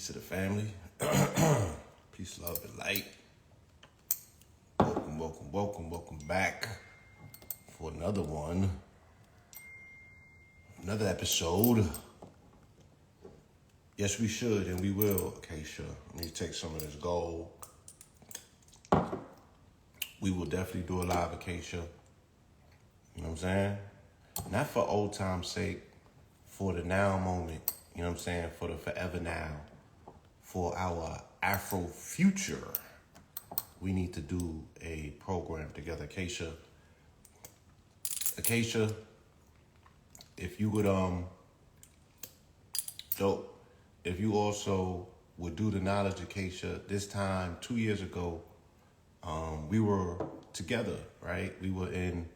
Peace to the family. Peace, love, and light. Welcome back for another one. Another episode. Yes, we should and we will, Acacia. Let me take some of this gold. We will definitely do a live, Acacia. You know what I'm saying? Not for old time's sake, for the now moment. You know what I'm saying? For the forever now. For our Afro future. We need to do a program together, Acacia. Acacia, if you would, if you also would do the knowledge, Acacia, this time, 2 years ago, we were together, right? We were in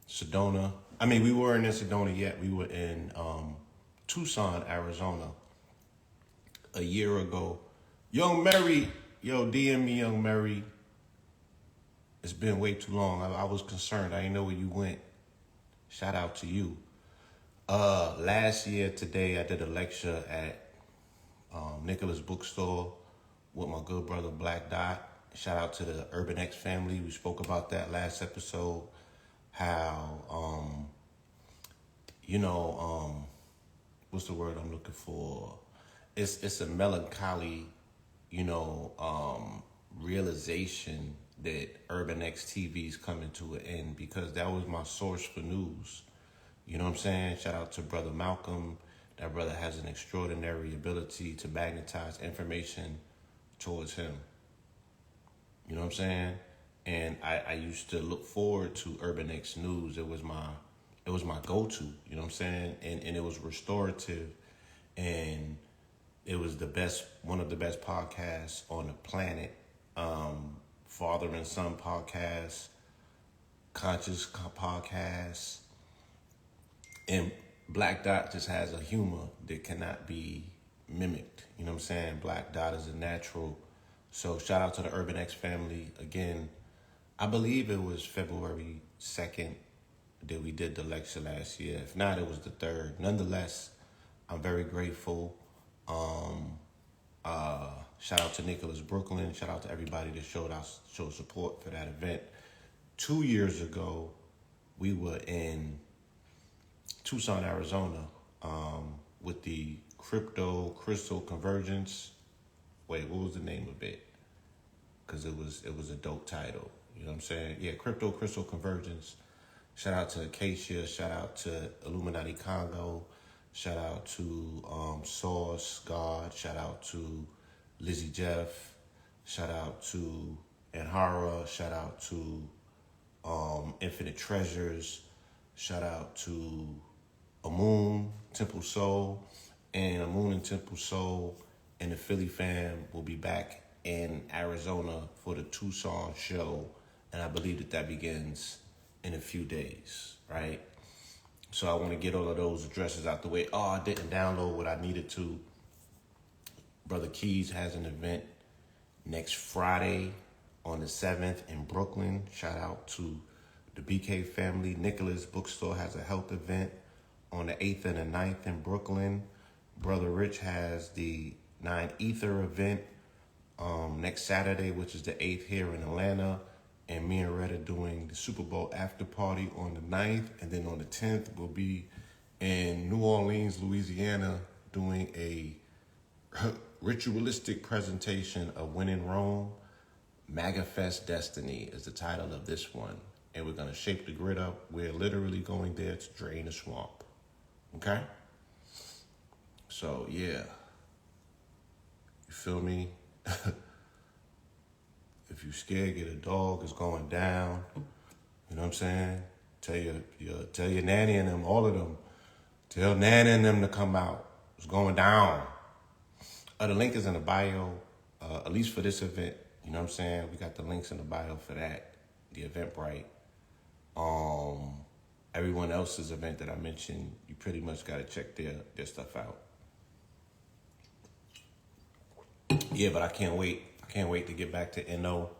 Sedona. We weren't in Sedona yet. We were in Tucson, Arizona, a year ago. Young Mary, DM me, Young Mary. It's been way too long. I was concerned. I didn't know where you went. Shout out to you. Last year today, I did a lecture at Nicholas Bookstore with my good brother Black Dot. Shout out to the Urban X family. We spoke about that last episode. How, what's the word I'm looking for? It's a melancholy, realization that Urban X TV is coming to an end, because that was my source for news. You know what I'm saying? Shout out to Brother Malcolm. That brother has an extraordinary ability to magnetize information towards him. You know what I'm saying? And I used to look forward to Urban X News. It was my go-to, you know what I'm saying? And it was restorative, and it was one of the best podcasts on the planet. Father and son podcast, conscious podcast, and Black Dot just has a humor that cannot be mimicked. You know what I'm saying? Black Dot is a natural. So shout out to the Urban X family. Again, I believe it was February 2nd that we did the lecture last year. If not, it was the 3rd. Nonetheless, I'm very grateful. Shout out to Nicholas Brooklyn. Shout out to everybody that showed support for that event. 2 years ago, we were in Tucson, Arizona, with the Crypto Crystal Convergence. Wait, what was the name of it? Because it was a dope title. You know what I'm saying? Yeah, Crypto Crystal Convergence. Shout out to Acacia. Shout out to Illuminati Congo. Shout out to Sauce God. Shout out to Lizzie Jeff. Shout out to Anhara. Shout out to Infinite Treasures. Shout out to Amun, Temple Soul. And Amun and Temple Soul and the Philly fam will be back in Arizona for the Tucson show. And I believe that begins in a few days, right? So I want to get all of those addresses out the way. Oh, I didn't download what I needed to. Brother Keys has an event next Friday on the 7th in Brooklyn. Shout out to the BK family. Nicholas Bookstore has a health event on the 8th and the 9th in Brooklyn. Brother Rich has the 9 Ether event next Saturday, which is the 8th here in Atlanta. And me and Red are doing the Super Bowl after party on the 9th. And then on the 10th, we'll be in New Orleans, Louisiana, doing a ritualistic presentation of When in Rome. Magafest Destiny is the title of this one. And we're going to shape the grid up. We're literally going there to drain the swamp. Okay? So, yeah. You feel me? If you scared, get a dog. It's going down. You know what I'm saying? Tell your nanny and them, all of them. Tell Nanny and them to come out. It's going down. The link is in the bio, at least for this event. You know what I'm saying? We got the links in the bio for that, the Eventbrite. Everyone else's event that I mentioned, you pretty much got to check their stuff out. Yeah, but I can't wait. I can't wait to get back to NO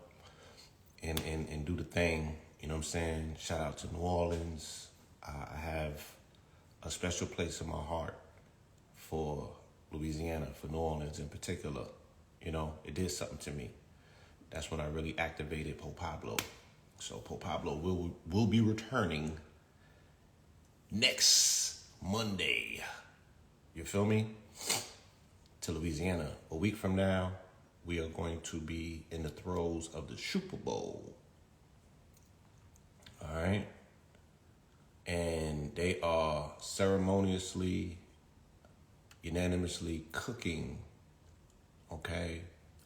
and do the thing. You know what I'm saying? Shout out to New Orleans. I have a special place in my heart for Louisiana, for New Orleans in particular. You know, it did something to me. That's when I really activated Po Pablo. So Po Pablo will be returning next Monday. You feel me? To Louisiana. A week from now, we are going to be in the throes of the Super Bowl. All right? And they are ceremoniously, unanimously cooking, okay,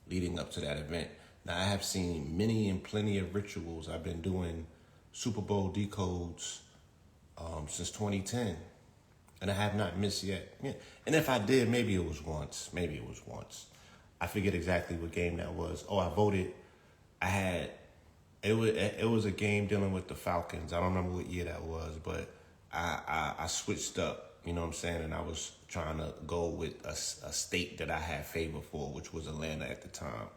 leading up to that event. Now, I have seen many and plenty of rituals. I've been doing Super Bowl decodes since 2010, and I have not missed yet. Yeah. And if I did, maybe it was once. I forget exactly what game that was. Oh, I voted. It was a game dealing with the Falcons. I don't remember what year that was, but I switched up, you know what I'm saying? And I was trying to go with a state that I had favor for, which was Atlanta at the time.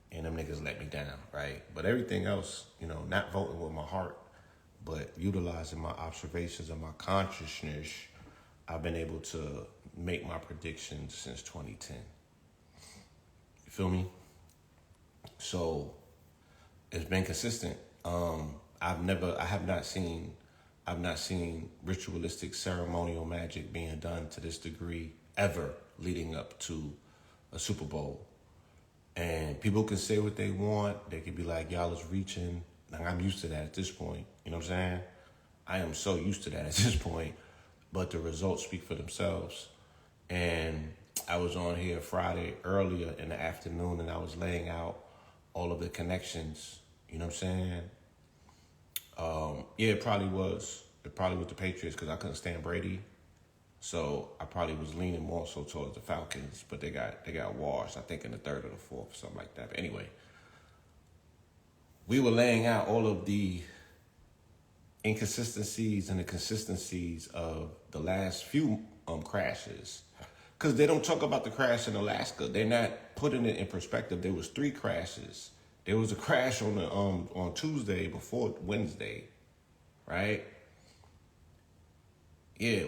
And them niggas let me down, right? But everything else, you know, not voting with my heart, but utilizing my observations and my consciousness, I've been able to make my predictions since 2010. You feel me? So it's been consistent. I have not seen ritualistic ceremonial magic being done to this degree ever leading up to a Super Bowl. And people can say what they want. They can be like, y'all is reaching. Like, I'm used to that at this point. You know what I'm saying? I am so used to that at this point. But the results speak for themselves. And I was on here Friday earlier in the afternoon, and I was laying out all of the connections. You know what I'm saying? Yeah, it probably was. It probably was the Patriots because I couldn't stand Brady. So I probably was leaning more so towards the Falcons, but they got washed, I think, in the third or the fourth, something like that. But anyway, we were laying out all of the inconsistencies and the consistencies of the last few crashes. Because they don't talk about the crash in Alaska. They're not putting it in perspective. There was 3 crashes. There was a crash on Tuesday before Wednesday, right? Yeah,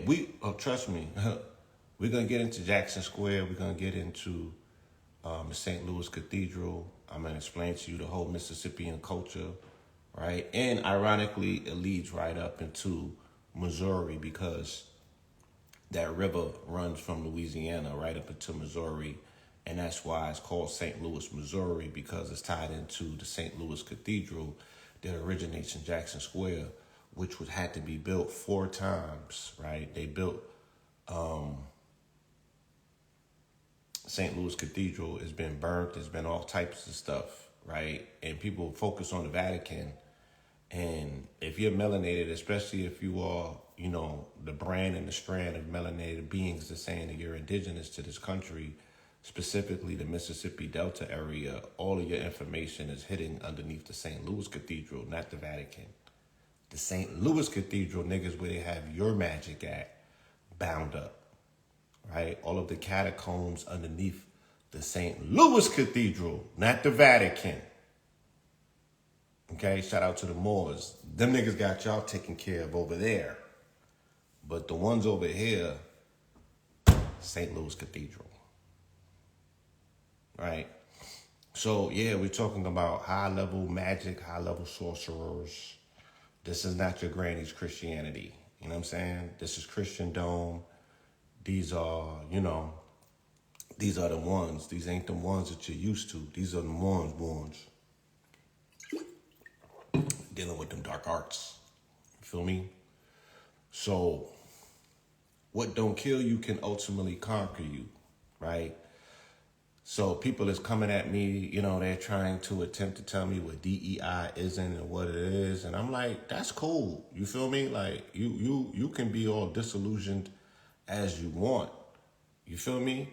trust me, we're going to get into Jackson Square. We're going to get into the St. Louis Cathedral. I'm going to explain to you the whole Mississippian culture, right? And ironically, it leads right up into Missouri because that river runs from Louisiana right up into Missouri. And that's why it's called St. Louis, Missouri, because it's tied into the St. Louis Cathedral that originates in Jackson Square, which had to be built 4 times, right? They built St. Louis Cathedral. It's been burnt. There's been all types of stuff, right? And people focus on the Vatican. And if you're melanated, especially if you are, you know, the brand and the strand of melanated beings that's saying that you're indigenous to this country, specifically the Mississippi Delta area, all of your information is hidden underneath the St. Louis Cathedral, not the Vatican. The St. Louis Cathedral, niggas, where they have your magic at, bound up, right? All of the catacombs underneath the St. Louis Cathedral, not the Vatican. Okay, shout out to the Moors. Them niggas got y'all taken care of over there. But the ones over here, St. Louis Cathedral. Right? So, yeah, we're talking about high-level magic, high-level sorcerers. This is not your granny's Christianity. You know what I'm saying? This is Christendom. These are, you know, these are the ones. These ain't the ones that you're used to. These are the ones. Dealing with them dark arts. You feel me? So, what don't kill you can ultimately conquer you, right? So people is coming at me, you know, they're trying to attempt to tell me what DEI isn't and what it is. And I'm like, that's cool. You feel me? Like, you can be all disillusioned as you want. You feel me?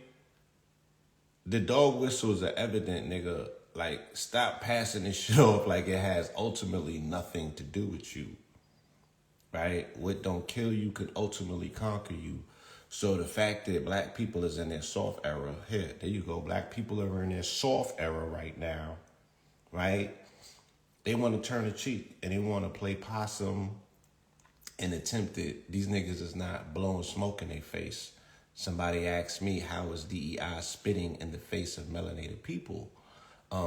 The dog whistles are evident, nigga. Like, stop passing this shit off like it has ultimately nothing to do with you. Right? What don't kill you could ultimately conquer you. So the fact that black people is in their soft era, here, there you go. Black people are in their soft era right now, right? They want to turn a cheek and they want to play possum and attempt it. These niggas is not blowing smoke in their face. Somebody asked me, how is DEI spitting in the face of melanated people?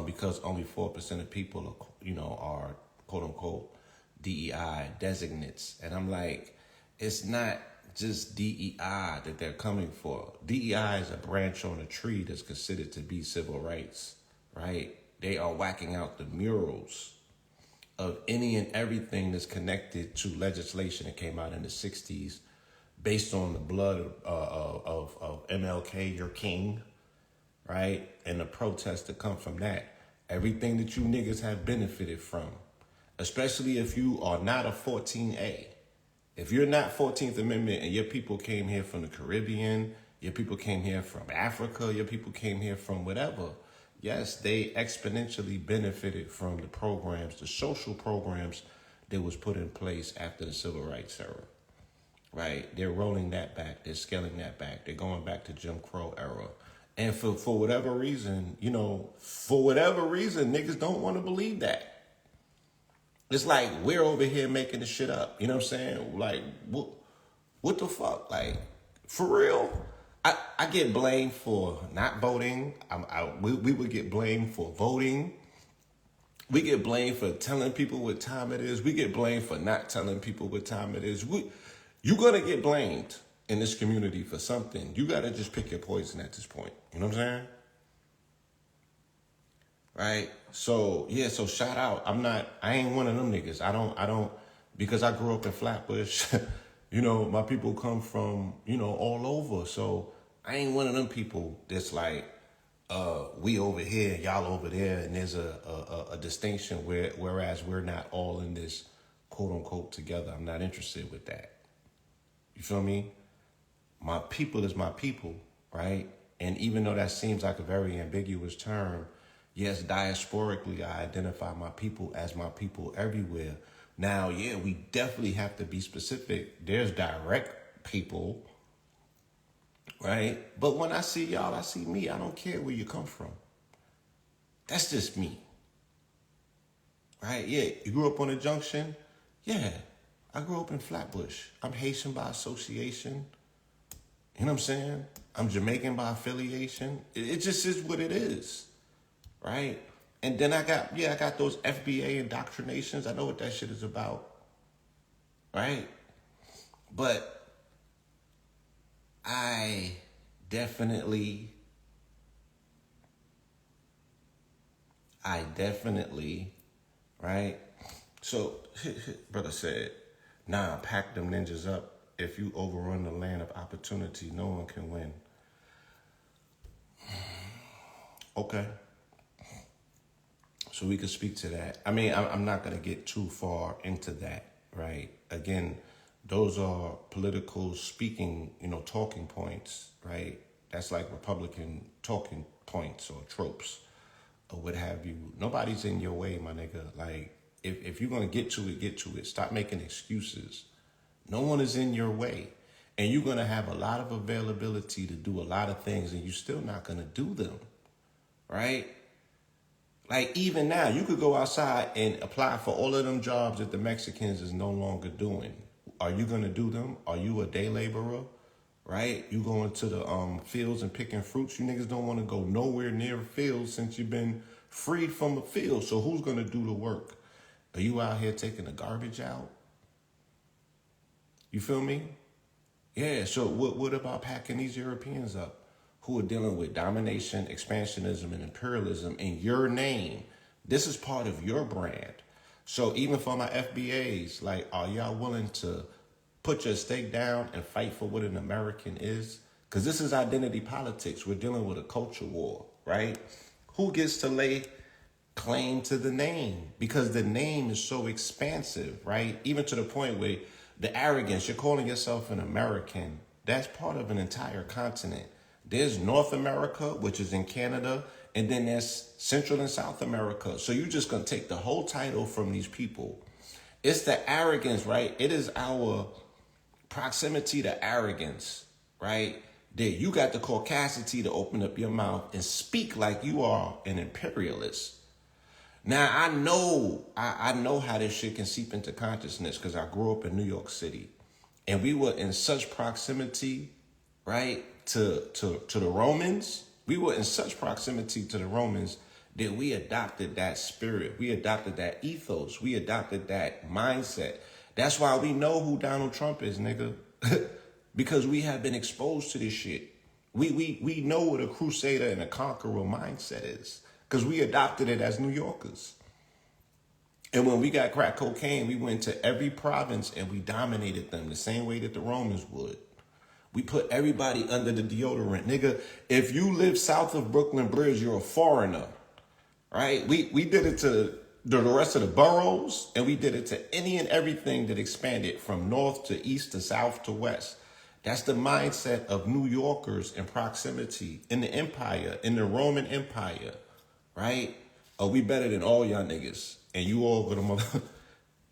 Because only 4% of people are quote unquote DEI designates. And I'm like, it's not just DEI that they're coming for. DEI is a branch on a tree that's considered to be civil rights, right? They are whacking out the murals of any and everything that's connected to legislation that came out in the 60s based on the blood of MLK, your king, right? And the protests that come from that. Everything that you niggas have benefited from, especially if you are not a 14A. If you're not 14th Amendment and your people came here from the Caribbean, your people came here from Africa, your people came here from whatever, yes, they exponentially benefited from the programs, the social programs that was put in place after the Civil Rights era, right? They're rolling that back. They're scaling that back. They're going back to Jim Crow era. And for whatever reason, niggas don't want to believe that. It's like we're over here making the shit up. You know what I'm saying? Like, what the fuck? Like, for real? I get blamed for not voting. We would get blamed for voting. We get blamed for telling people what time it is. We get blamed for not telling people what time it is. You're going to get blamed in this community for something. You got to just pick your poison at this point. You know what I'm saying? Right? So, yeah, so shout out. I ain't one of them niggas. I don't, because I grew up in Flatbush, my people come from, all over. So I ain't one of them people that's like, we over here, y'all over there, and there's a distinction whereas we're not all in this quote unquote together. I'm not interested with that. You feel me? My people is my people, right? And even though that seems like a very ambiguous term, yes, diasporically, I identify my people as my people everywhere. Now, yeah, we definitely have to be specific. There's direct people, right? But when I see y'all, I see me. I don't care where you come from. That's just me, right? Yeah, you grew up on a junction? Yeah, I grew up in Flatbush. I'm Haitian by association. You know what I'm saying? I'm Jamaican by affiliation. It just is what it is. Right? And then I got those FBA indoctrinations. I know what that shit is about. Right? But I definitely, right? So, brother said, nah, pack them ninjas up. If you overrun the land of opportunity, no one can win. Okay. So we could speak to that. I mean, I'm not going to get too far into that, right? Again, those are political speaking, talking points, right? That's like Republican talking points or tropes or what have you. Nobody's in your way, my nigga. Like, if you're going to get to it. Stop making excuses. No one is in your way. And you're going to have a lot of availability to do a lot of things and you're still not going to do them, right? Like, even now, you could go outside and apply for all of them jobs that the Mexicans is no longer doing. Are you going to do them? Are you a day laborer, right? You going to the fields and picking fruits? You niggas don't want to go nowhere near fields since you've been freed from the field. So who's going to do the work? Are you out here taking the garbage out? You feel me? Yeah, so what about packing these Europeans up who are dealing with domination, expansionism, and imperialism in your name? This is part of your brand. So even for my FBAs, like, are y'all willing to put your stake down and fight for what an American is? Because this is identity politics. We're dealing with a culture war, right? Who gets to lay claim to the name? Because the name is so expansive, right? Even to the point where the arrogance, you're calling yourself an American. That's part of an entire continent. There's North America, which is in Canada, and then there's Central and South America. So you're just going to take the whole title from these people. It's the arrogance, right? It is our proximity to arrogance, right? That you got the caucasity to open up your mouth and speak like you are an imperialist. Now, I know how this shit can seep into consciousness because I grew up in New York City. And we were in such proximity, right, to the Romans. We were in such proximity to the Romans that we adopted that spirit. We adopted that ethos. We adopted that mindset. That's why we know who Donald Trump is, nigga. Because we have been exposed to this shit. We know what a crusader and a conqueror mindset is. Because we adopted it as New Yorkers. And when we got crack cocaine, we went to every province and we dominated them the same way that the Romans would. We put everybody under the deodorant. Nigga, if you live south of Brooklyn Bridge, you're a foreigner, right? We did it to the rest of the boroughs, and we did it to any and everything that expanded from north to east to south to west. That's the mindset of New Yorkers in proximity, in the empire, in the Roman Empire, right? Oh, we better than all y'all niggas, and you all gonna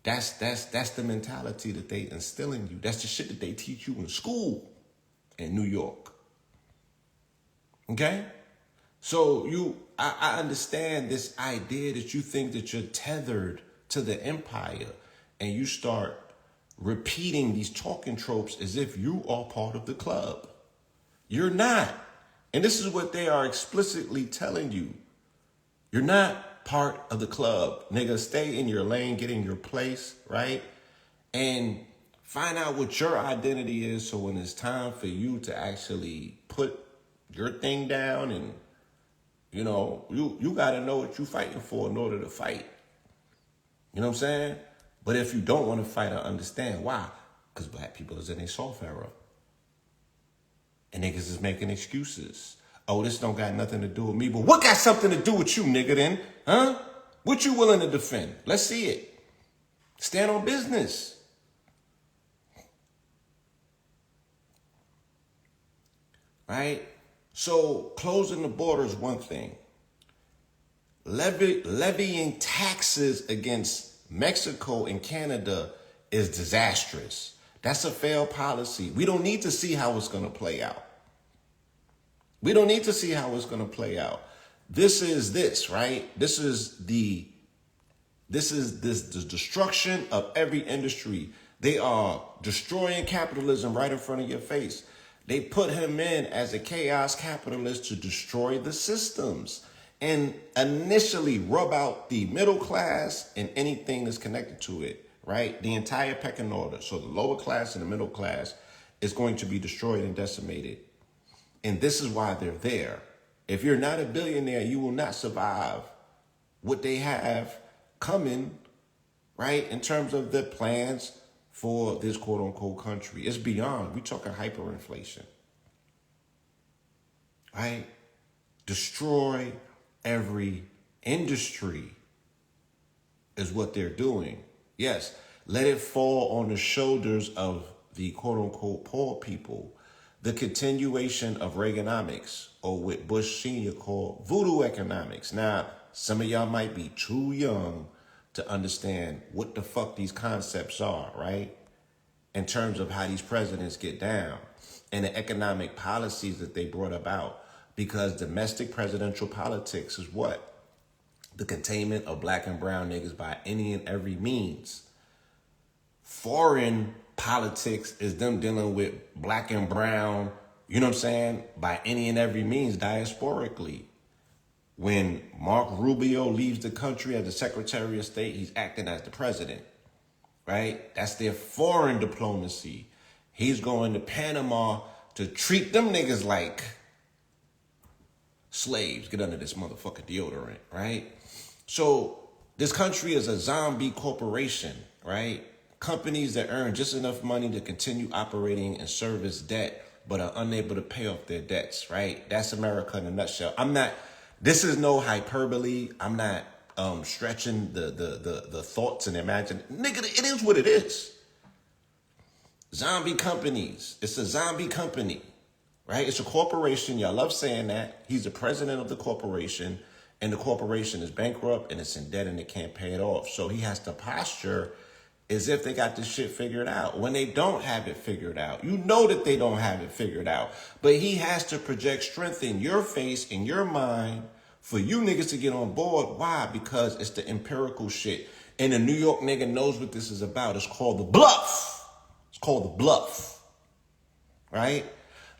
That's the mentality that they instill in you. That's the shit that they teach you in school in New York. Okay? So I understand this idea that you think that you're tethered to the empire and you start repeating these talking tropes as if you are part of the club. You're not. And this is what they are explicitly telling you. You're not part of the club. Nigga, stay in your lane, get in your place, right? And find out what your identity is so when it's time for you to actually put your thing down and, you know, you got to know what you're fighting for in order to fight. You know what I'm saying? But if you don't want to fight, I understand why. Because black people is in a soft era. And niggas is making excuses. Oh, this don't got nothing to do with me. But what got something to do with you, nigga, then? Huh? What you willing to defend? Let's see it. Stand on business. Right? So closing the border is one thing. Levying taxes against Mexico and Canada is disastrous. That's a failed policy. We don't need to see how it's going to play out. We don't need to see how it's going to play out. This is this, right? This is the destruction of every industry. They are destroying capitalism right in front of your face. They put him in as a chaos capitalist to destroy the systems and initially rub out the middle class and anything that's connected to it, right? The entire pecking order. So the lower class and the middle class is going to be destroyed and decimated. And this is why they're there. If you're not a billionaire, you will not survive what they have coming, right? In terms of the plans for this quote unquote country. It's beyond. We're talking hyperinflation, right? Destroy every industry is what they're doing. Yes, let it fall on the shoulders of the quote unquote poor people. The continuation of Reaganomics, or what Bush Sr. called voodoo economics. Now, some of y'all might be too young to understand what the fuck these concepts are, right? In terms of how these presidents get down and the economic policies that they brought about. Because domestic presidential politics is what? The containment of black and brown niggas by any and every means. Foreign politics is them dealing with black and brown, you know what I'm saying, by any and every means diasporically. When Mark Rubio leaves the country as the Secretary of State, he's acting as the president, right? That's their foreign diplomacy. He's going to Panama to treat them niggas like slaves. Get under this motherfucking deodorant, right? So this country is a zombie corporation, right? Companies that earn just enough money to continue operating and service debt, but are unable to pay off their debts, right? That's America in a nutshell. This is no hyperbole. I'm not stretching the thoughts and imagine. Nigga, it is what it is. Zombie companies. It's a zombie company, right? It's a corporation. Y'all love saying that. He's the president of the corporation, and the corporation is bankrupt and it's in debt and it can't pay it off. So he has to posture as if they got this shit figured out when they don't have it figured out. You know that they don't have it figured out. But he has to project strength in your face, in your mind, for you niggas to get on board. Why? Because it's the empirical shit. And the New York nigga knows what this is about. It's called the bluff. It's called the bluff. Right?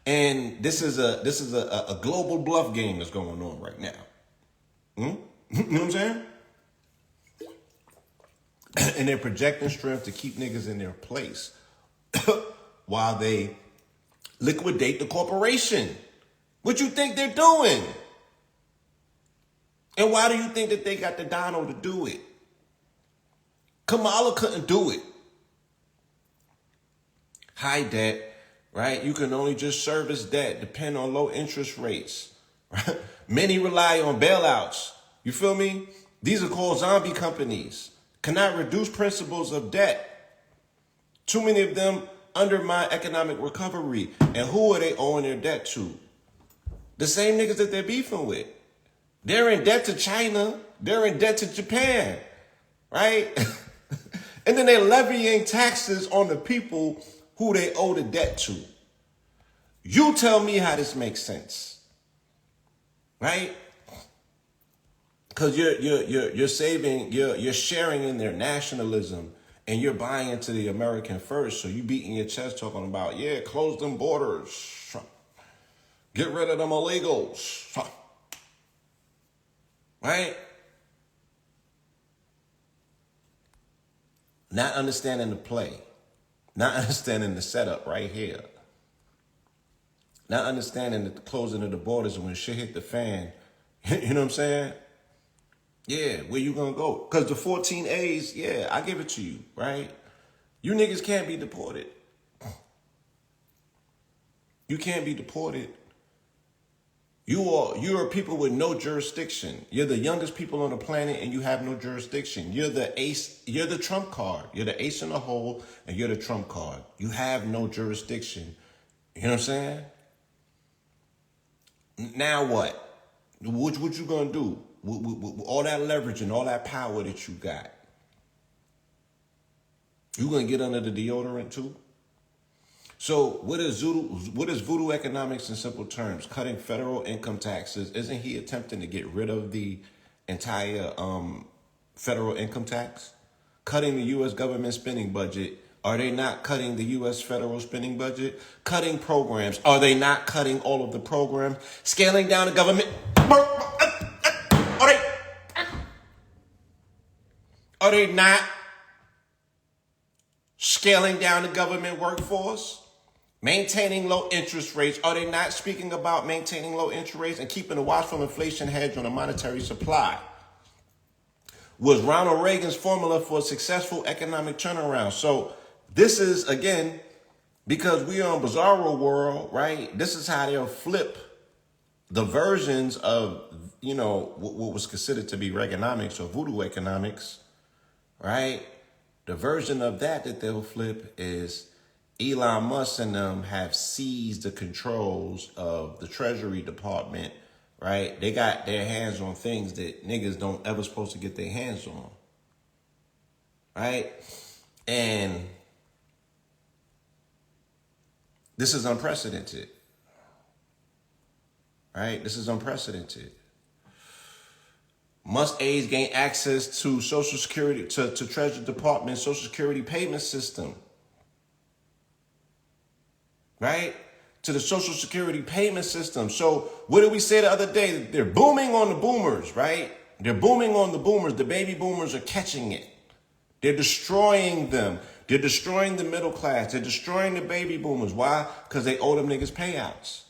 And this is a global bluff game that's going on right now. You know what I'm saying? And they're projecting strength to keep niggas in their place while they liquidate the corporation. What you think they're doing? And why do you think that they got the Donald to do it? Kamala couldn't do it. High debt, right? You can only just service debt, depend on low interest rates. Right? Many rely on bailouts. You feel me? These are called zombie companies. Cannot reduce principles of debt. Too many of them undermine economic recovery. And who are they owing their debt to? The same niggas that they're beefing with. They're in debt to China. They're in debt to Japan. Right? And then they're levying taxes on the people who they owe the debt to. You tell me how this makes sense. Right? Because you're saving, you're sharing in their nationalism, and you're buying into the American first. So you beating your chest talking about, yeah, close them borders. Get rid of them illegals. Right? Not understanding the play. Not understanding the setup right here. Not understanding that the closing of the borders and when shit hit the fan, you know what I'm saying? Yeah, where you gonna go? Because the 14 A's, yeah, I give it to you, right? You niggas can't be deported. You can't be deported. You are people with no jurisdiction. You're the youngest people on the planet and you have no jurisdiction. You're the ace, you're the trump card. You're the ace in the hole and you're the trump card. You have no jurisdiction. You know what I'm saying? Now what? What you gonna do? With all that leverage and all that power that you got, you gonna get under the deodorant too? So what is voodoo economics in simple terms? Cutting federal income taxes. Isn't he attempting to get rid of the entire federal income tax? Cutting the U.S. government spending budget. Are they not cutting the U.S. federal spending budget? Cutting programs. Are they not cutting all of the programs? Scaling down the government. Are they not scaling down the government workforce? Maintaining low interest rates. Are they not speaking about maintaining low interest rates and keeping a watchful inflation hedge on the monetary supply? Was Ronald Reagan's formula for a successful economic turnaround. So this is, again, because we are in bizarro world, right? This is how they'll flip the versions of, you know, what was considered to be Reaganomics or voodoo economics, right? The version of that they'll flip is Elon Musk and them have seized the controls of the Treasury Department, right? They got their hands on things that niggas don't ever supposed to get their hands on, right? And this is unprecedented, right? This is unprecedented. Must aides gain access to Social Security, to Treasury Department, Social Security payment system, right? To the Social Security payment system. So what did we say the other day? They're booming on the boomers, right? They're booming on the boomers. The baby boomers are catching it. They're destroying them. They're destroying the middle class. They're destroying the baby boomers. Why? Because they owe them niggas payouts.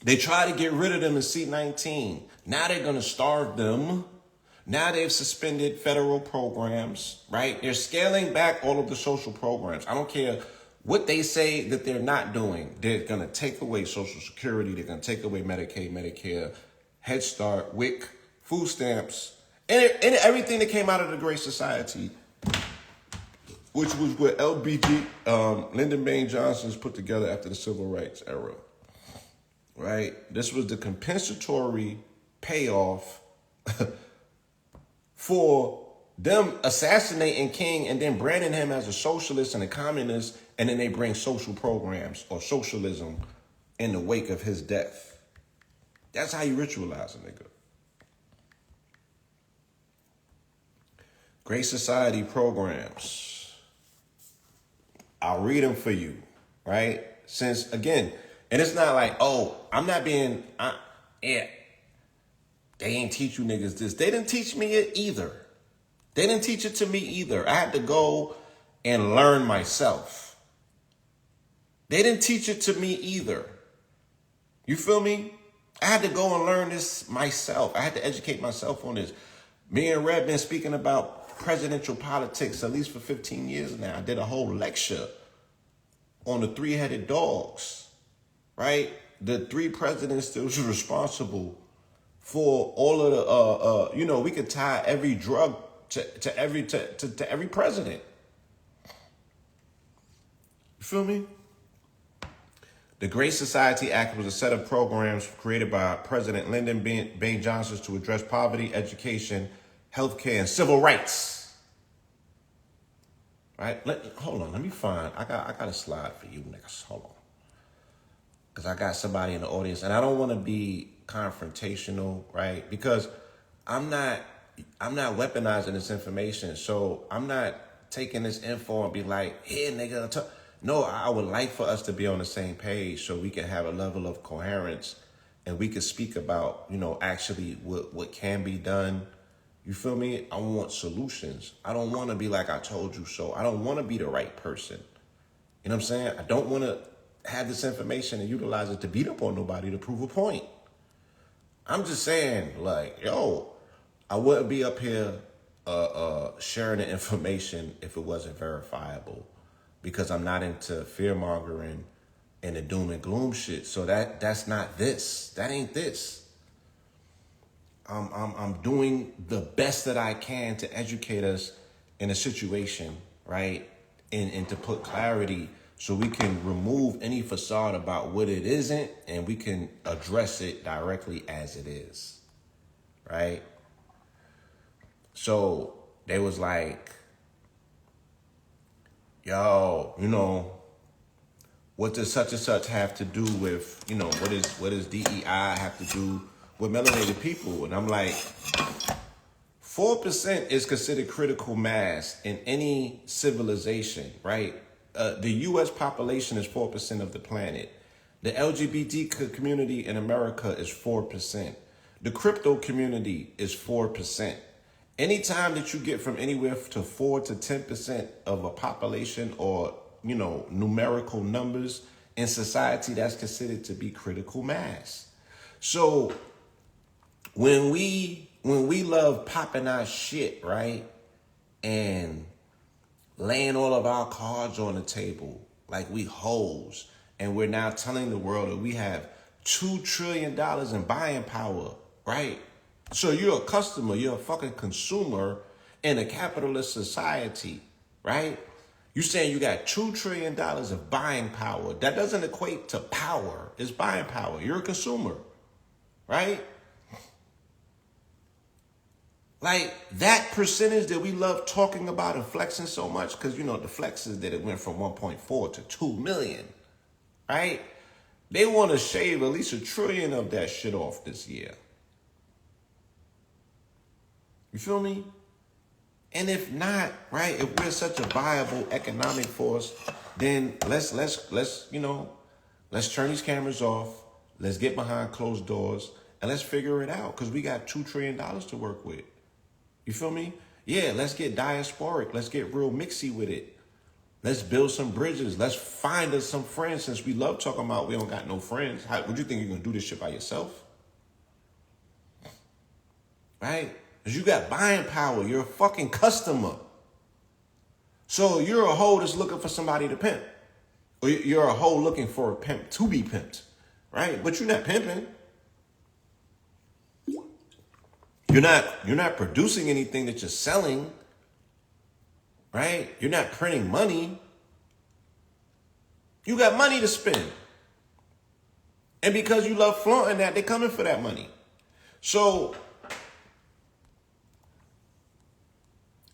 They try to get rid of them in C-19. Now they're going to starve them. Now they've suspended federal programs, right? They're scaling back all of the social programs. I don't care what they say that they're not doing. They're going to take away Social Security. They're going to take away Medicaid, Medicare, Head Start, WIC, food stamps, and everything that came out of the Great Society, which was what LBG, Lyndon Baines Johnson's put together after the Civil Rights era. Right? This was the compensatory payoff for them assassinating King and then branding him as a socialist and a communist, and then they bring social programs or socialism in the wake of his death. That's how you ritualize a nigga. Great Society programs. I'll read them for you, right? Since, again, and it's not like, oh, I'm not being, yeah, they ain't teach you niggas this. They didn't teach me it either. They didn't teach it to me either. I had to go and learn myself. They didn't teach it to me either. You feel me? I had to go and learn this myself. I had to educate myself on this. Me and Red been speaking about presidential politics at least for 15 years now. I did a whole lecture on the three-headed dogs, right? The three presidents that was responsible for all of the, we could tie every drug to every president. You feel me? The Great Society Act was a set of programs created by President Lyndon B. Johnson to address poverty, education, healthcare, and civil rights. Right? Hold on. Let me find. I got a slide for you niggas. Hold on. Because I got somebody in the audience, and I don't want to be confrontational, right? Because I'm not weaponizing this information. So I'm not taking this info and be like, here, nigga. No, I would like for us to be on the same page so we can have a level of coherence and we can speak about, actually what can be done. You feel me? I want solutions. I don't want to be like I told you so. I don't want to be the right person. You know what I'm saying? I don't want to have this information and utilize it to beat up on nobody to prove a point. I'm just saying, like, I wouldn't be up here sharing the information if it wasn't verifiable. Because I'm not into fear-mongering and the doom and gloom shit. So that's not this. That ain't this. I'm doing the best that I can to educate us in a situation, right? And to put clarity so we can remove any facade about what it isn't and we can address it directly as it is, right? So they was like, what does such and such have to do with, what does DEI have to do with melanated people? And I'm like, 4% is considered critical mass in any civilization, right? The U.S. population is 4% of the planet. The LGBT community in America is 4%. The crypto community is 4%. Anytime that you get from anywhere to 4 to 10% of a population or, numerical numbers in society, that's considered to be critical mass. So when we love popping our shit, right, and laying all of our cards on the table like we hoes, and we're now telling the world that we have $2 trillion in buying power, right? So you're a customer, you're a fucking consumer in a capitalist society, right? You're saying you got $2 trillion of buying power. That doesn't equate to power. It's buying power. You're a consumer, right? Like that percentage that we love talking about and flexing so much, because, the flex is that it went from 1.4 to 2 million, right? They want to shave at least $1 trillion of that shit off this year. You feel me? And if not, right, if we're such a viable economic force, then let's turn these cameras off. Let's get behind closed doors and let's figure it out, because we got $2 trillion to work with. You feel me? Yeah, let's get diasporic. Let's get real mixy with it. Let's build some bridges. Let's find us some friends, since we love talking about we don't got no friends. Would you think you're going to do this shit by yourself? Right? Because you got buying power. You're a fucking customer. So you're a hoe that's looking for somebody to pimp. Or you're a hoe looking for a pimp to be pimped. Right? But you're not pimping. You're not producing anything that you're selling. Right? You're not printing money. You got money to spend. And because you love flaunting that, they're coming for that money. So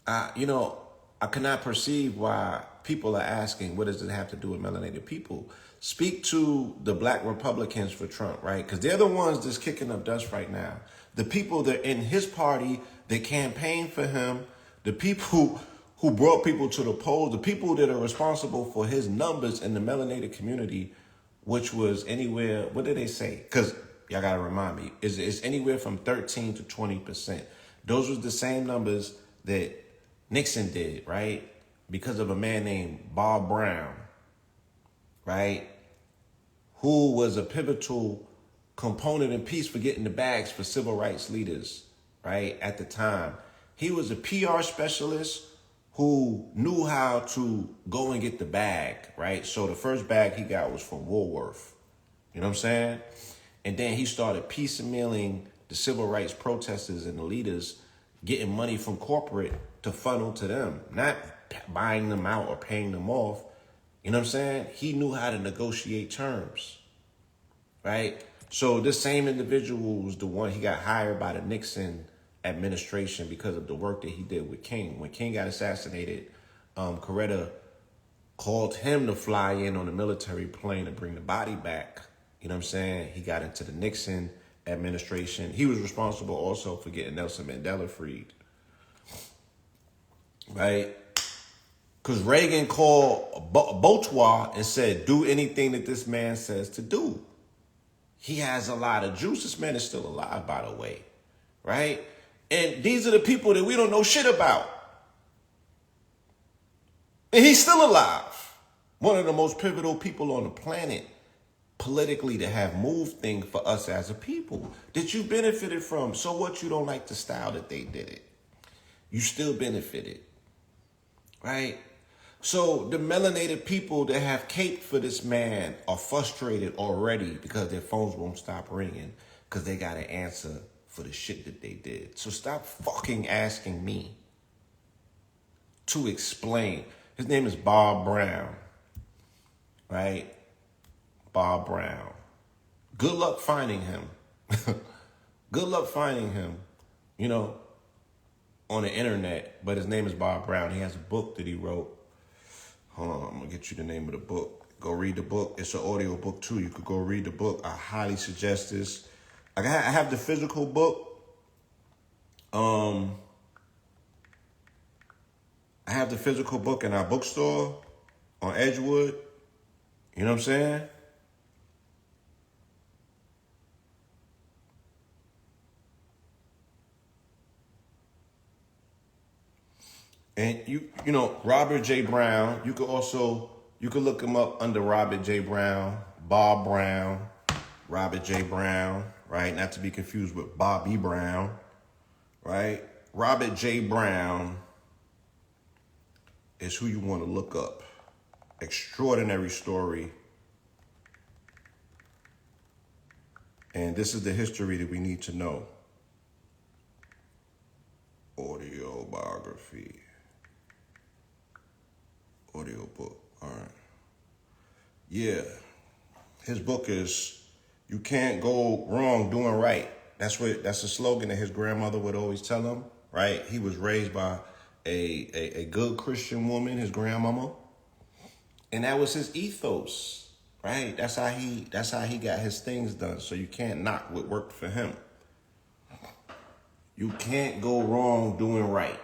I cannot perceive why people are asking, what does it have to do with melanated people? Speak to the black Republicans for Trump, right? Because they're the ones that's kicking up dust right now. The people that in his party, they campaign for him. The people who brought people to the polls, the people that are responsible for his numbers in the melanated community, which was anywhere, what did they say? Because y'all got to remind me, it's anywhere from 13 to 20%. Those was the same numbers that Nixon did, right? Because of a man named Bob Brown, right? Who was a pivotal component in peace for getting the bags for civil rights leaders, right? At the time. He was a PR specialist who knew how to go and get the bag, right? So the first bag he got was from Woolworth. You know what I'm saying? And then he started piecemealing the civil rights protesters and the leaders, getting money from corporate to funnel to them, not buying them out or paying them off. You know what I'm saying? He knew how to negotiate terms, right? So this same individual was the one, he got hired by the Nixon administration because of the work that he did with King. When King got assassinated, Coretta called him to fly in on a military plane to bring the body back. You know what I'm saying? He got into the Nixon administration. He was responsible also for getting Nelson Mandela freed, right? Because Reagan called Bourgeois and said, do anything that this man says to do. He has a lot of juice. This man is still alive, by the way, right? And these are the people that we don't know shit about. And he's still alive. One of the most pivotal people on the planet politically to have moved things for us as a people that you benefited from. So what, you don't like the style that they did it? You still benefited, right? So the melanated people that have caped for this man are frustrated already because their phones won't stop ringing because they got to answer for the shit that they did. So stop fucking asking me to explain. His name is Bob Brown, right? Bob Brown. Good luck finding him. Good luck finding him, you know, on the internet. But his name is Bob Brown. He has a book that he wrote. Hold on, I'm going to get you the name of the book. Go read the book. It's an audio book, too. You could go read the book. I highly suggest this. I have the physical book. I have the physical book in our bookstore on Edgewood. You know what I'm saying? And you know, Robert J. Brown, you could look him up under Robert J. Brown, Bob Brown, Robert J. Brown, right? Not to be confused with Bobby Brown, right? Robert J. Brown is who you want to look up. Extraordinary story. And this is the history that we need to know. Audio biography. Audio book. All right. Yeah. His book is You Can't Go Wrong Doing Right. That's a slogan that his grandmother would always tell him, right? He was raised by a good Christian woman, his grandmama. And that was his ethos, right? That's how he got his things done. So you can't knock what worked for him. You can't go wrong doing right.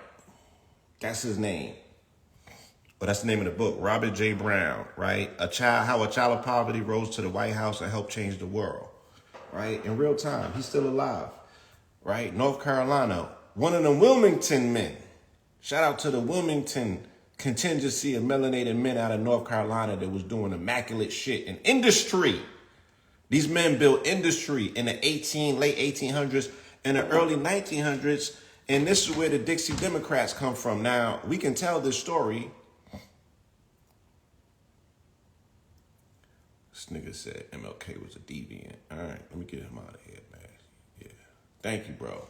That's his name. But that's the name of the book, Robert J. Brown, right? How a child of poverty rose to the White House and helped change the world, right? In real time, he's still alive, right? North Carolina, one of them Wilmington men. Shout out to the Wilmington contingency of melanated men out of North Carolina that was doing immaculate shit in industry. These men built industry in the late 1800s and the early 1900s, and this is where the Dixie Democrats come from. Now, we can tell this story. This nigga said MLK was a deviant. All right, let me get him out of here, man. Yeah. Thank you, bro.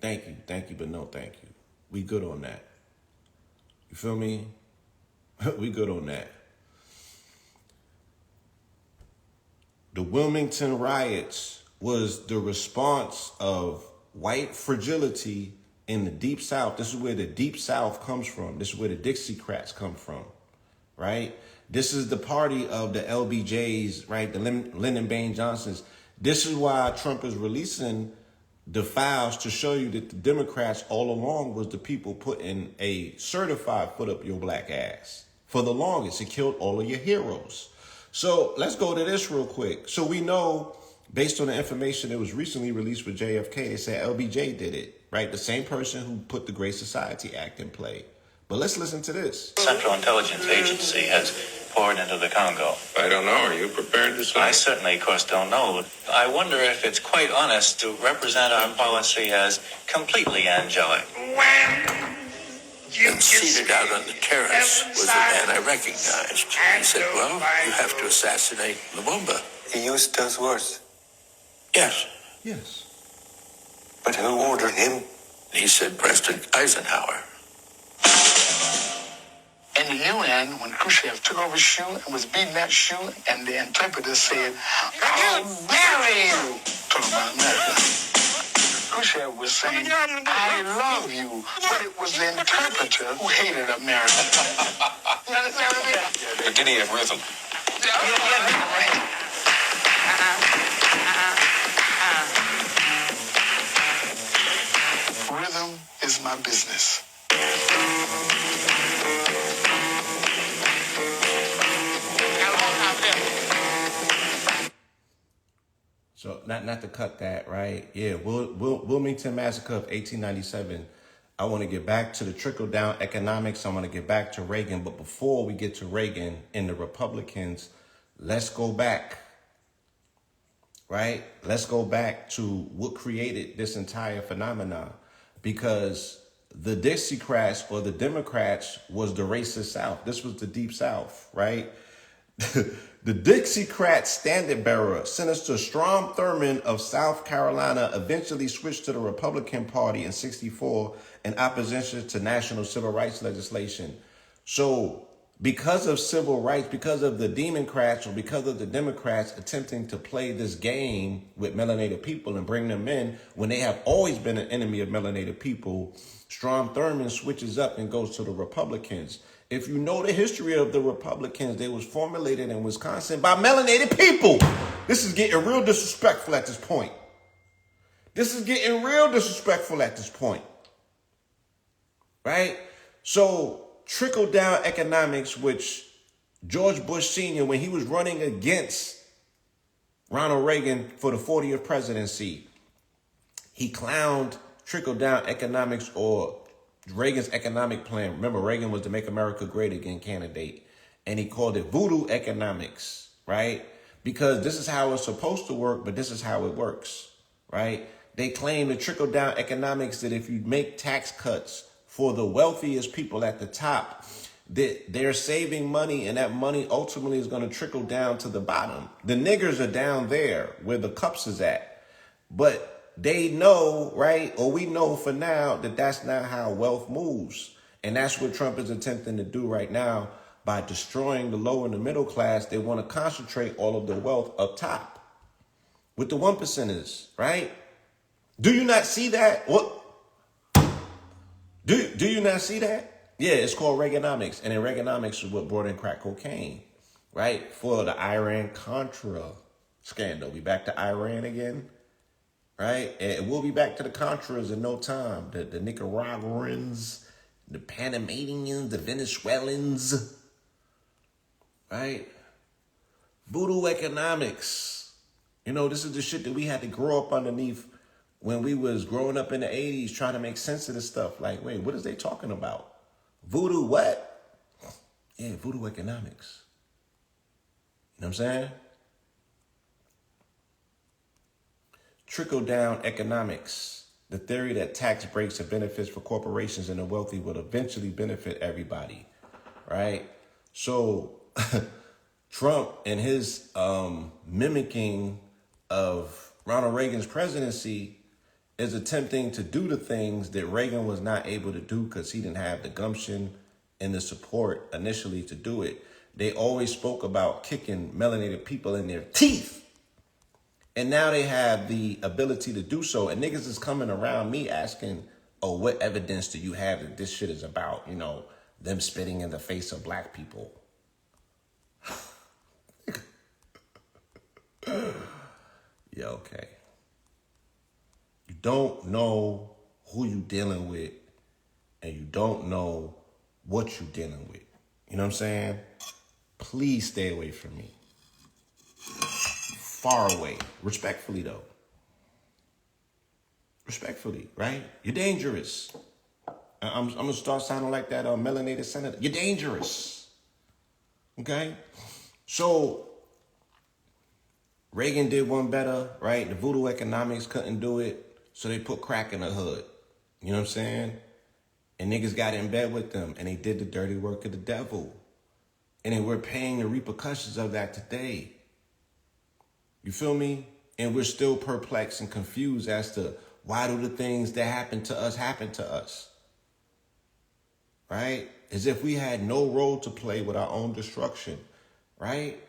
Thank you, but no thank you. We good on that. You feel me? We good on that. The Wilmington riots was the response of white fragility in the Deep South. This is where the Deep South comes from. This is where the Dixiecrats come from, right? This is the party of the LBJs, right? The Lyndon Baines Johnsons. This is why Trump is releasing the files to show you that the Democrats all along was the people putting a certified foot up your black ass. For the longest, it killed all of your heroes. So let's go to this real quick. So we know, based on the information that was recently released with JFK, they said LBJ did it, right? The same person who put the Great Society Act in play. But let's listen to this. Central Intelligence Agency has poured into the Congo. I don't know. Are you prepared to say? I certainly, of course, don't know. I wonder if it's quite honest to represent our policy as completely angelic. And seated out on the terrace was a man I recognized. He said, well, you have to assassinate Lumumba. He used those words. Yes. Yes. But who ordered him? He said, President Eisenhower. In the UN, when Khrushchev took over his shoe and was beating that shoe, and the interpreter said, "I'll bury you," talking about America. Khrushchev was saying, "I love you," but it was the interpreter who hated America. You understand what I mean? But did he have rhythm? Rhythm is my business. So not to cut that, right? Yeah, Wilmington Massacre of 1897. I want to get back to the trickle-down economics. I want to get back to Reagan. But before we get to Reagan and the Republicans, let's go back, right? Let's go back to what created this entire phenomenon. Because the Dixiecrats or the Democrats was the racist South. This was the Deep South, right? The Dixiecrat standard bearer, Senator Strom Thurmond of South Carolina, eventually switched to the Republican Party in '64 in opposition to national civil rights legislation. So because of civil rights, because of the Democrats or because of the Democrats attempting to play this game with melanated people and bring them in when they have always been an enemy of melanated people, Strom Thurmond switches up and goes to the Republicans. If you know the history of the Republicans, they was formulated in Wisconsin by melanated people. This is getting real disrespectful at this point. Right? So trickle-down economics, which George Bush Sr., when he was running against Ronald Reagan for the 40th presidency, he clowned trickle-down economics or Reagan's economic plan. Remember, Reagan was the Make America Great Again candidate, and he called it voodoo economics, right? Because this is how it's supposed to work, but this is how it works, right? They claim the trickle-down economics that if you make tax cuts for the wealthiest people at the top, that they're saving money, and that money ultimately is going to trickle down to the bottom. The niggers are down there where the cups is at, but they know, right, or we know for now that that's not how wealth moves. And that's what Trump is attempting to do right now by destroying the low and the middle class. They want to concentrate all of the wealth up top with the 1%ers, right? Do you not see that? What? Do you not see that? Yeah, it's called Reaganomics. And in Reaganomics is what brought in crack cocaine, right? For the Iran-Contra scandal. We back to Iran again. Right? And we'll be back to the Contras in no time. The Nicaraguans, the Panamanians, the Venezuelans. Right? Voodoo economics. You know, this is the shit that we had to grow up underneath when we was growing up in the 80s trying to make sense of this stuff. Like, wait, what is they talking about? Voodoo what? Yeah, voodoo economics. You know what I'm saying? Trickle-down economics, the theory that tax breaks and benefits for corporations and the wealthy will eventually benefit everybody, right? So Trump and his mimicking of Ronald Reagan's presidency is attempting to do the things that Reagan was not able to do because he didn't have the gumption and the support initially to do it. They always spoke about kicking melanated people in their teeth. And now they have the ability to do so. And niggas is coming around me asking, oh, what evidence do you have that this shit is about, you know, them spitting in the face of black people? Yeah, okay. You don't know who you dealing with and you don't know what you dealing with. You know what I'm saying? Please stay away from me. Far away. Respectfully, though. Respectfully, right? You're dangerous. I'm going to start sounding like that melanated senator. You're dangerous. Okay? So, Reagan did one better, right? The voodoo economics couldn't do it, so they put crack in the hood. You know what I'm saying? And niggas got in bed with them, and they did the dirty work of the devil. And then we're paying the repercussions of that today. You feel me? And we're still perplexed and confused as to why do the things that happen to us? Right? As if we had no role to play with our own destruction. Right?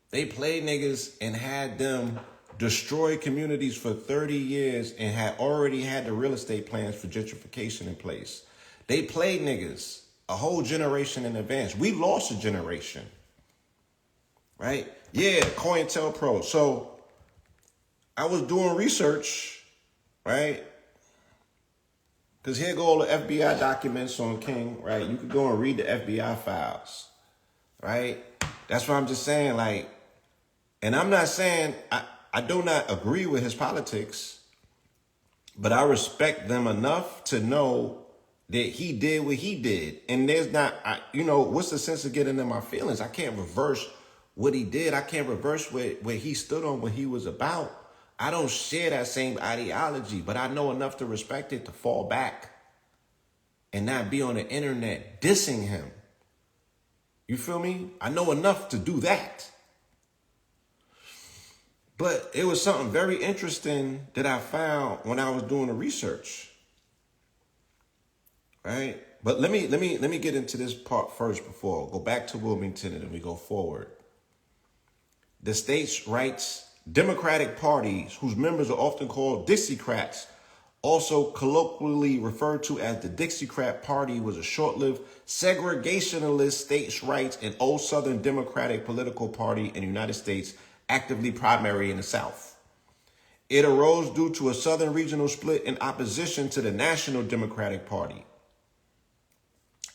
They played niggas and had them destroy communities for 30 years and had already had the real estate plans for gentrification in place. They played niggas a whole generation in advance. We lost a generation. Right? Yeah, COINTELPRO. So I was doing research, right? Because here go all the FBI documents on King, right? You could go and read the FBI files, right? That's what I'm just saying, like, and I'm not saying, I do not agree with his politics, but I respect them enough to know that he did what he did. And there's not, what's the sense of getting in my feelings? I can't reverse what he did. I can't reverse what he stood on, what he was about. I don't share that same ideology, but I know enough to respect it to fall back and not be on the internet dissing him. You feel me? I know enough to do that. But it was something very interesting that I found when I was doing the research. Right? But let me get into this part first before I go back to Wilmington and then we go forward. The states' rights Democratic parties, whose members are often called Dixiecrats, also colloquially referred to as the Dixiecrat Party, was a short-lived segregationalist states' rights and old Southern Democratic political party in the United States, actively primary in the South. It arose due to a Southern regional split in opposition to the National Democratic Party.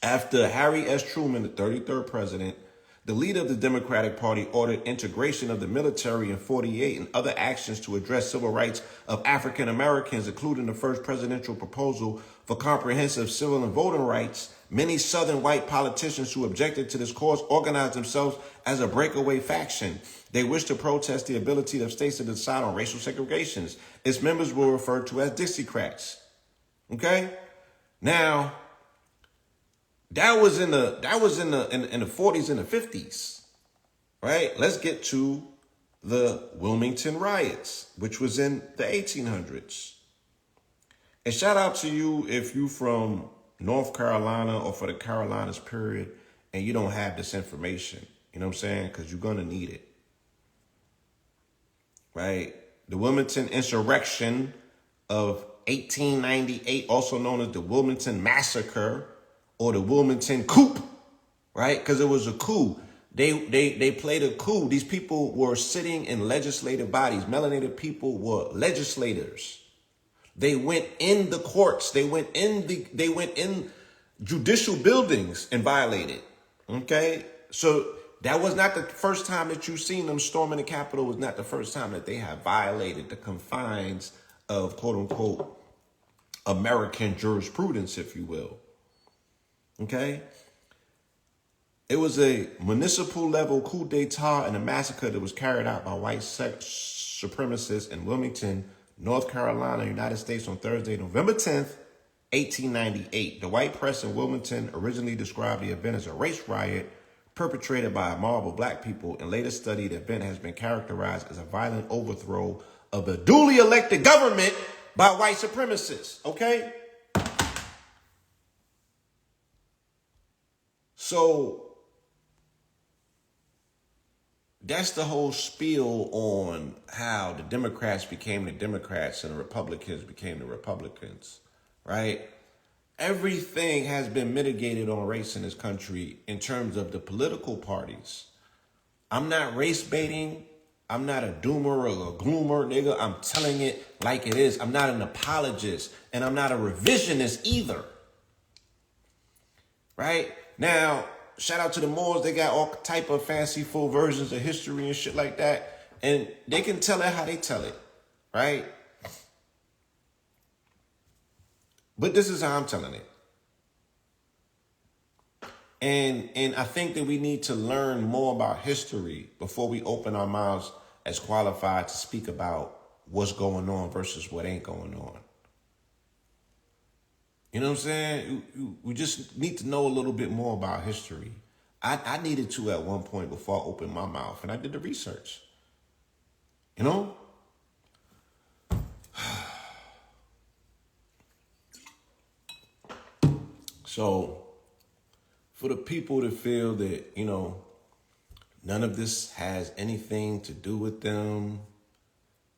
After Harry S. Truman, the 33rd president, the leader of the Democratic Party, ordered integration of the military in 1948 and other actions to address civil rights of African Americans, including the first presidential proposal for comprehensive civil and voting rights. Many Southern white politicians who objected to this cause organized themselves as a breakaway faction. They wished to protest the ability of states to decide on racial segregations. Its members were referred to as Dixiecrats. Okay? Now, that was in the 40s and the 50s, right? Let's get to the Wilmington riots, which was in the 1800s. And shout out to you if you from North Carolina or for the Carolinas period and you don't have this information. You know what I'm saying? Because you're going to need it. Right? The Wilmington insurrection of 1898, also known as the Wilmington Massacre, or the Wilmington coup, right? Because it was a coup. They played a coup. These people were sitting in legislative bodies. Melanated people were legislators. They went in the courts. They went in judicial buildings and violated. Okay? So that was not the first time that you've seen them storming the Capitol. It was not the first time that they have violated the confines of quote unquote American jurisprudence, if you will. Okay? It was a municipal level coup d'etat and a massacre that was carried out by white supremacists in Wilmington, North Carolina, United States on Thursday, November 10th, 1898. The white press in Wilmington originally described the event as a race riot perpetrated by a mob of black people, and later studied the event has been characterized as a violent overthrow of the duly elected government by white supremacists. Okay? So that's the whole spiel on how the Democrats became the Democrats and the Republicans became the Republicans, right? Everything has been mitigated on race in this country in terms of the political parties. I'm not race baiting. I'm not a doomer or a gloomer, nigga. I'm telling it like it is. I'm not an apologist, and I'm not a revisionist either. Right? Now, shout out to the Moors. They got all type of fanciful versions of history and shit like that. And they can tell it how they tell it. Right? But this is how I'm telling it. And I think that we need to learn more about history before we open our mouths as qualified to speak about what's going on versus what ain't going on. You know what I'm saying? We just need to know a little bit more about history. I needed to at one point before I opened my mouth, and I did the research. You know? So, for the people that feel that, you know, none of this has anything to do with them,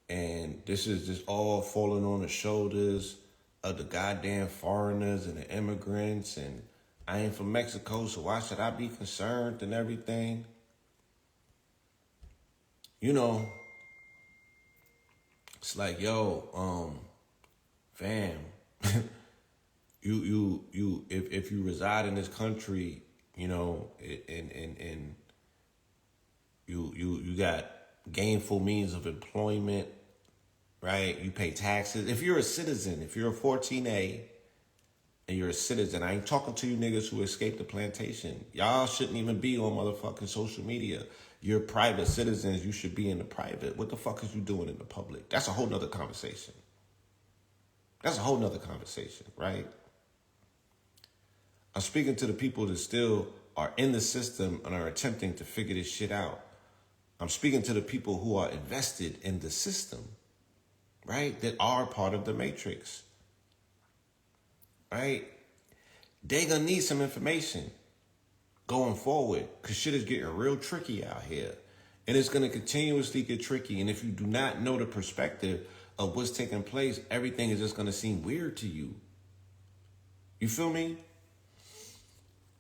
and this is just all falling on the shoulders of the goddamn foreigners and the immigrants, and I ain't from Mexico, so why should I be concerned and everything? You know, it's like, yo, fam, if you reside in this country, you know, and you got gainful means of employment, right? You pay taxes. If you're a citizen, if you're a 14A and you're a citizen, I ain't talking to you niggas who escaped the plantation. Y'all shouldn't even be on motherfucking social media. You're private citizens. You should be in the private. What the fuck is you doing in the public? That's a whole nother conversation. That's a whole nother conversation, right? I'm speaking to the people that still are in the system and are attempting to figure this shit out. I'm speaking to the people who are invested in the system, right? That are part of the matrix, right? They gonna need some information going forward because shit is getting real tricky out here. And it's gonna continuously get tricky. And if you do not know the perspective of what's taking place, everything is just gonna seem weird to you. You feel me?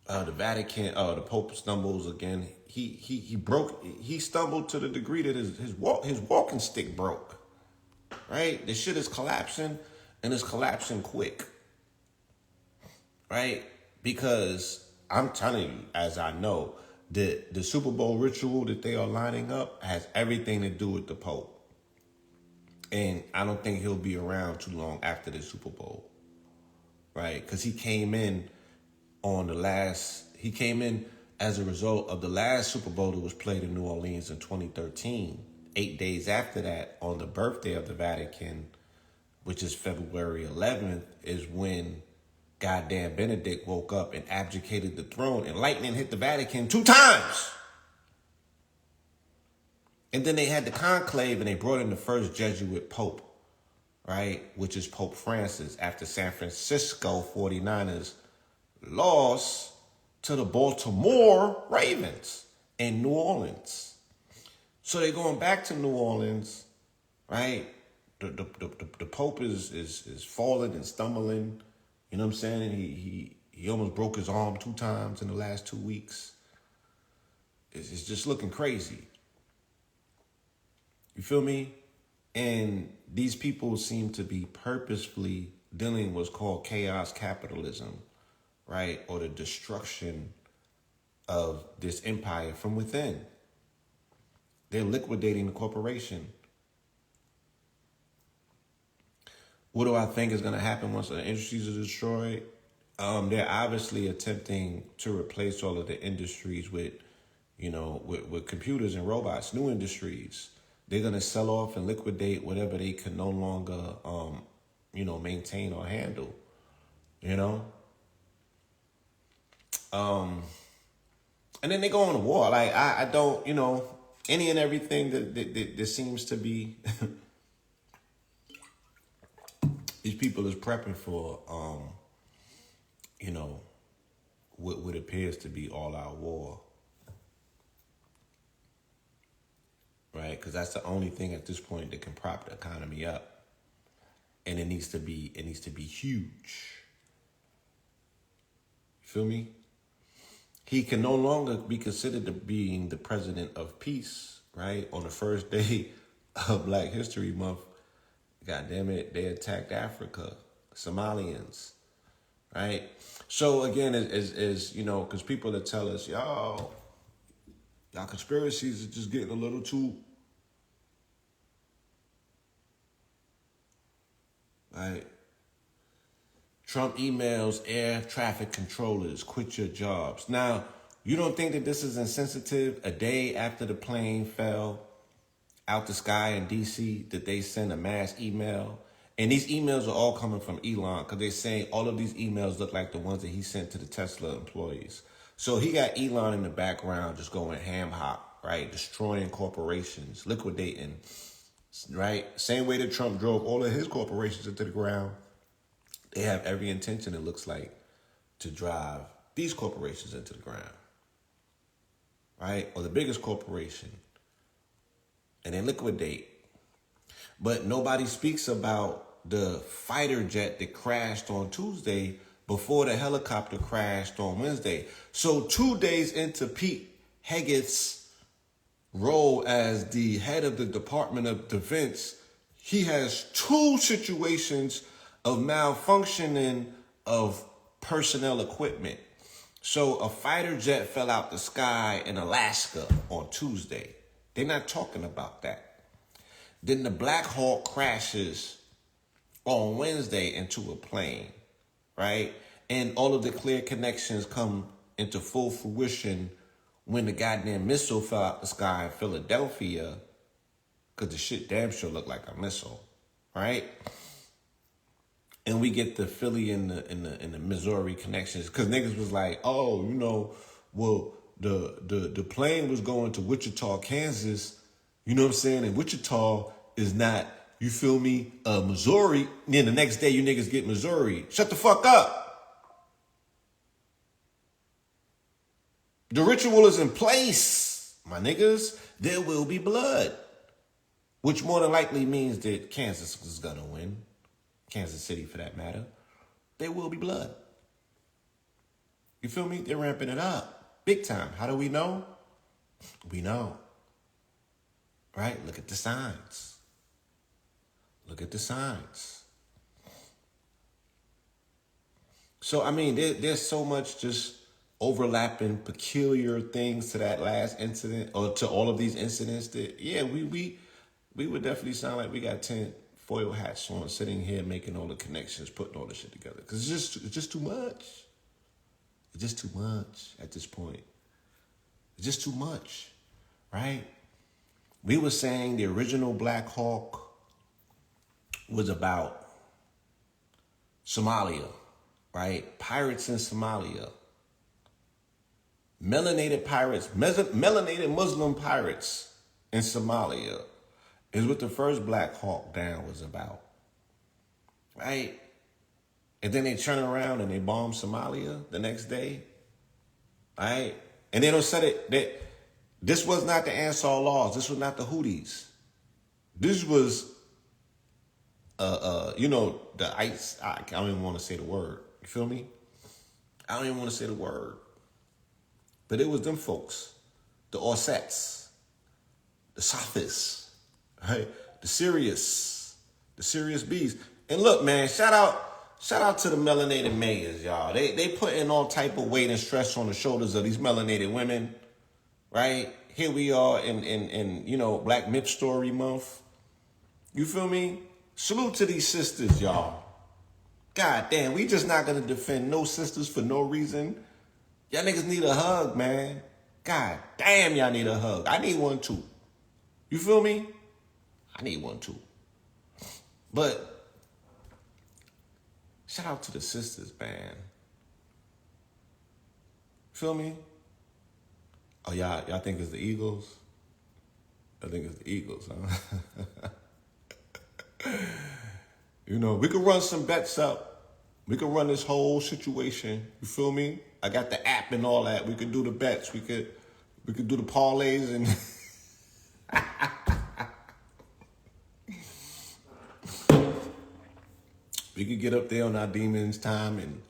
The Vatican, the Pope stumbles again. He stumbled to the degree that his walking stick broke. Right? This shit is collapsing, and it's collapsing quick. Right? Because I'm telling you, as I know, the Super Bowl ritual that they are lining up has everything to do with the Pope. And I don't think he'll be around too long after the Super Bowl. Right? Because he came in as a result of the last Super Bowl that was played in New Orleans in 2013. 8 days after that, on the birthday of the Vatican, which is February 11th, is when goddamn Benedict woke up and abdicated the throne, and lightning hit the Vatican 2 times. And then they had the conclave, and they brought in the first Jesuit Pope, right? Which is Pope Francis, after San Francisco 49ers lost to the Baltimore Ravens in New Orleans. So they're going back to New Orleans, right? The Pope is falling and stumbling. You know what I'm saying? And he almost broke his arm 2 times in the last 2 weeks. It's just looking crazy. You feel me? And these people seem to be purposefully dealing with what's called chaos capitalism, right? Or the destruction of this empire from within. They're liquidating the corporation. What do I think is going to happen once the industries are destroyed? They're obviously attempting to replace all of the industries with computers and robots, new industries. They're going to sell off and liquidate whatever they can no longer, maintain or handle, you know? And then they go on to war. Like, I don't, any and everything that seems to be these people is prepping for, what appears to be all-out war. Right? Because that's the only thing at this point that can prop the economy up. And it needs to be huge. You feel me? He can no longer be considered to being the president of peace right? On the first day of Black History Month, God damn it, they attacked Africa, Somalians, right? So again, is you know, because people that tell us, y'all conspiracies are just getting a little too, right? Trump emails air traffic controllers, quit your jobs. Now, you don't think that this is insensitive? A day after the plane fell out the sky in D.C., that they send a mass email. And these emails are all coming from Elon, because they're saying all of these emails look like the ones that he sent to the Tesla employees. So he got Elon in the background just going ham hock, right? Destroying corporations, liquidating, right? Same way that Trump drove all of his corporations into the ground. They have every intention, it looks like, to drive these corporations into the ground, right? Or the biggest corporation, and then liquidate. But nobody speaks about the fighter jet that crashed on Tuesday before the helicopter crashed on Wednesday. So 2 days into Pete Hegseth's role as the head of the Department of Defense, he has two situations of malfunctioning of personnel equipment. So a fighter jet fell out the sky in Alaska on Tuesday. They're not talking about that. Then the Black Hawk crashes on Wednesday into a plane, right? And all of the clear connections come into full fruition when the goddamn missile fell out the sky in Philadelphia, because the shit damn sure looked like a missile, right? And we get the Philly and the Missouri connections, because niggas was like, oh, you know, well, the plane was going to Wichita, Kansas, you know what I'm saying? And Wichita is not, you feel me, Missouri. And then the next day you niggas get Missouri. Shut the fuck up. The ritual is in place, my niggas. There will be blood, which more than likely means that Kansas is gonna win. Kansas City, for that matter. There will be blood. You feel me? They're ramping it up big time. How do we know? We know, right? Look at the signs. Look at the signs. So, I mean, there's so much just overlapping peculiar things to that last incident, or to all of these incidents, that, yeah, we would definitely sound like we got 10 foil hats on, sitting here making all the connections, putting all the shit together. Because it's just too much. It's just too much at this point. It's just too much, right? We were saying the original Black Hawk was about Somalia, right? Pirates in Somalia. Melanated pirates, melanated Muslim pirates in Somalia is what the first Black Hawk Down was about, right? And then they turn around and they bomb Somalia the next day, right? And they don't say that this was not the Ansar laws. This was not the Houthis. This was, you know, the ICE. I don't even want to say the word. You feel me? I don't even want to say the word. But it was them folks, the Orsets, the Sophists, right? The serious bees. And look, man, shout out to the melanated mayors, y'all. They putting all type of weight and stress on the shoulders of these melanated women, right? Here we are in you know, Black Myth Story Month. You feel me? Salute to these sisters, y'all. God damn, we just not gonna defend no sisters for no reason. Y'all niggas need a hug, man. God damn, y'all need a hug. I need one too. You feel me? I need one too. But shout out to the sisters, man. Feel me? Oh, y'all think it's the Eagles? I think it's the Eagles, huh? You know, we could run some bets up. We could run this whole situation. You feel me? I got the app and all that. We could do the bets. We could do the parlays and we could get up there on our demons time and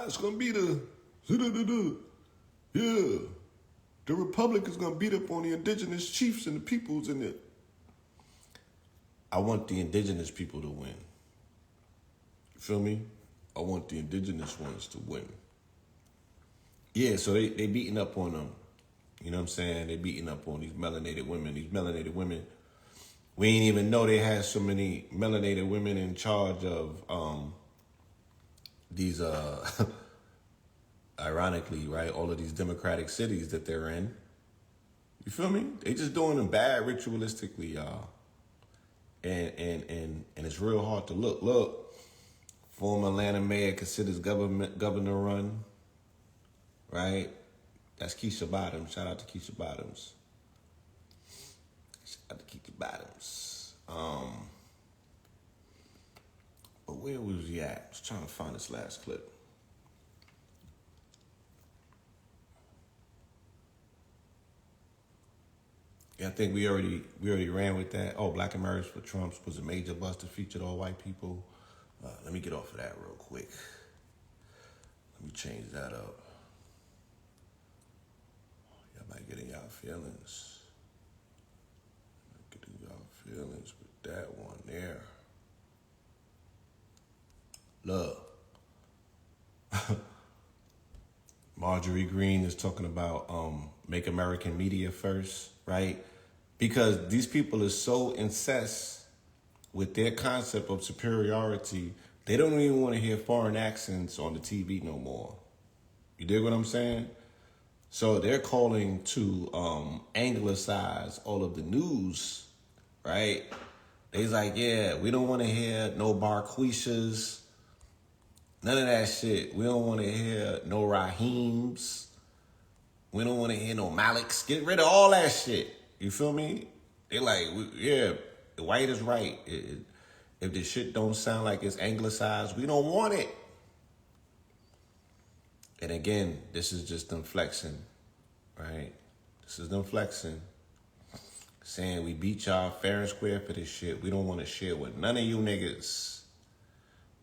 it's gonna be the yeah. the Republic is gonna beat up on the indigenous chiefs and the peoples in it. I want the indigenous people to win. You feel me? I want the indigenous ones to win. Yeah, so they beating up on them. You know what I'm saying? They beating up on these melanated women. These melanated women, we ain't even know they had so many melanated women in charge of these ironically, right, all of these democratic cities that they're in. You feel me? They just doing them bad ritualistically, y'all. And it's real hard to look. Look, former Atlanta mayor considers governor run, right? That's Keisha Bottoms. Shout out to Keisha Bottoms. Shout out to Keisha Bottoms. But where was he at? I was trying to find this last clip. Yeah, I think we already ran with that. Oh, Black Emerge for Trump was a major bust that featured all white people. Let me get off of that real quick. Let me change that up. Y'all might get in y'all feelings. Get in y'all feelings with that one there. Look. Marjorie Greene is talking about make American media first, right? Because these people are so incensed with their concept of superiority, they don't even want to hear foreign accents on the TV no more. You dig what I'm saying? So they're calling to anglicize all of the news, right? They's like, yeah, we don't want to hear no Barquishas, none of that shit. We don't want to hear no Raheems. We don't want to hear no Maliks. Get rid of all that shit. You feel me? They like, yeah, the white is right. If the shit don't sound like it's anglicized, we don't want it. And again, this is just them flexing, right? This is them flexing. Saying we beat y'all fair and square for this shit. We don't want to share with none of you niggas.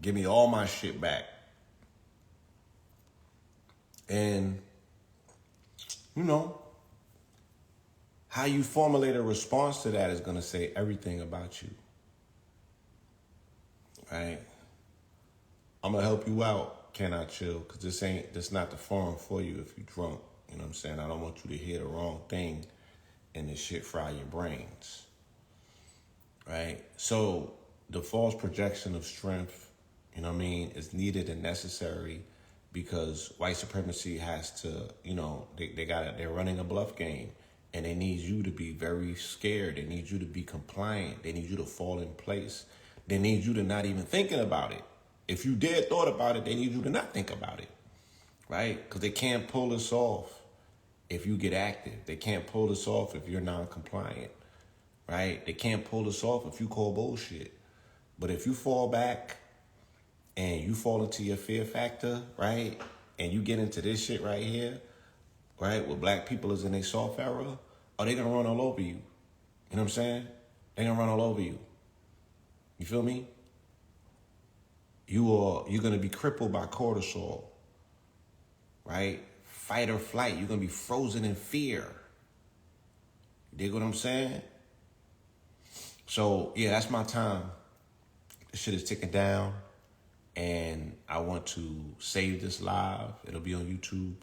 Give me all my shit back. And, you know, how you formulate a response to that is going to say everything about you. Right? I'm going to help you out, Can I Chill? Because this not the forum for you if you drunk. You know what I'm saying? I don't want you to hear the wrong thing and this shit fry your brains. Right? So the false projection of strength, you know what I mean, is needed and necessary because white supremacy has to, you know, they're running a bluff game and they need you to be very scared. They need you to be compliant. They need you to fall in place. They need you to not even thinking about it. If you dare thought about it, they need you to not think about it, right? Because they can't pull this off if you get active. They can't pull this off if you're non-compliant, right? They can't pull this off if you call bullshit. But if you fall back and you fall into your fear factor, right? And you get into this shit right here, right? Where black people is in a soft era, oh, they gonna run all over you. You know what I'm saying? They gonna run all over you. You feel me? You're gonna be crippled by cortisol, right? Fight or flight. You're gonna be frozen in fear. You dig what I'm saying? So yeah, that's my time. This shit is ticking down. And I want to save this live. It'll be on YouTube,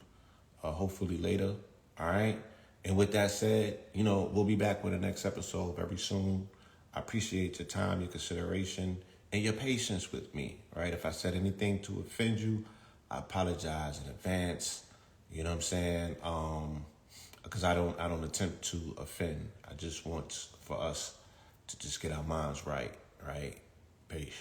hopefully later. All right. And with that said, you know, we'll be back with the next episode very soon. I appreciate your time, your consideration, and your patience with me. Right. If I said anything to offend you, I apologize in advance. You know what I'm saying? Because I don't attempt to offend. I just want for us to just get our minds right. Right. Peace.